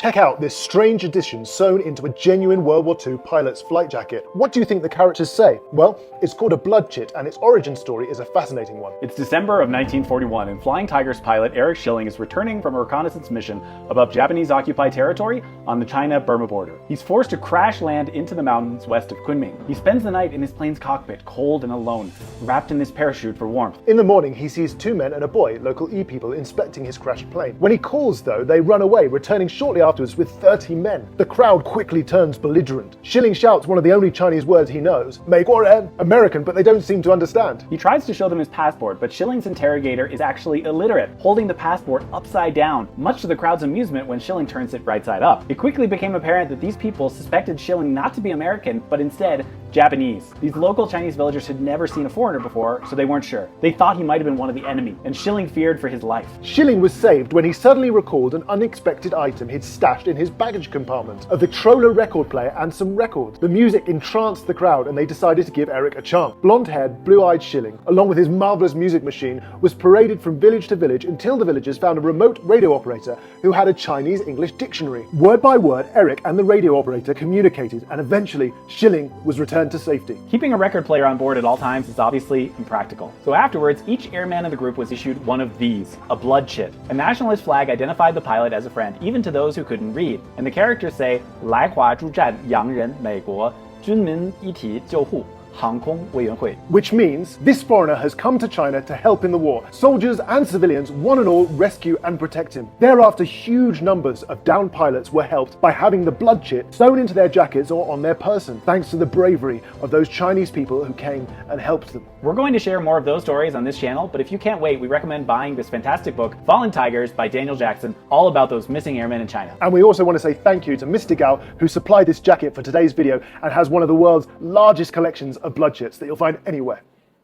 Check out this strange addition sewn into a genuine World War II pilot's flight jacket. What do you think the characters say? Well, it's called a blood chit, and its origin story is a fascinating one. It's December of 1941, and Flying Tiger's pilot Eric Shilling is returning from a reconnaissance mission above Japanese-occupied territory on the China-Burma border. He's forced to crash land into the mountains west of Kunming. He spends the night in his plane's cockpit, cold and alone, wrapped in his parachute for warmth. In the morning, he sees two men and a boy, local E-people, inspecting his crashed plane. When he calls, though, they run away, returning shortly afterwards with 30 men. The crowd quickly turns belligerent. Shilling shouts one of the only Chinese words he knows, "Meiguoren," American, but they don't seem to understand. He tries to show them his passport, but Shilling's interrogator is actually illiterate, holding the passport upside down, much to the crowd's amusement when Shilling turns it right side up. It quickly became apparent that these people suspected Shilling not to be American, but instead Japanese. These local Chinese villagers had never seen a foreigner before, so they weren't sure. They thought he might have been one of the enemy, and Shilling feared for his life. Shilling was saved when he suddenly recalled an unexpected item he'd stashed in his baggage compartment, a Victrola record player and some records. The music entranced the crowd, and they decided to give Eric a chance. Blonde-haired, blue-eyed Shilling, along with his marvelous music machine, was paraded from village to village until the villagers found a remote radio operator who had a Chinese-English dictionary. Word by word, Eric and the radio operator communicated, and eventually Shilling was returned to safety. Keeping a record player on board at all times is obviously impractical. So afterwards, each airman of the group was issued one of these, a blood chit. A nationalist flag identified the pilot as a friend, even to those who couldn't read. And the characters say, 来华助战洋人美国军民一体救护 航空委员会. Which means this foreigner has come to China to help in the war. Soldiers and civilians, one and all, rescue and protect him. Thereafter, huge numbers of downed pilots were helped by having the blood chit sewn into their jackets or on their person, thanks to the bravery of those Chinese people who came and helped them. We're going to share more of those stories on this channel, but if you can't wait, we recommend buying this fantastic book, Fallen Tigers by Daniel Jackson, all about those missing airmen in China. And we also want to say thank you to Mr. Gao, who supplied this jacket for today's video and has one of the world's largest collections of blood chits that you'll find anywhere.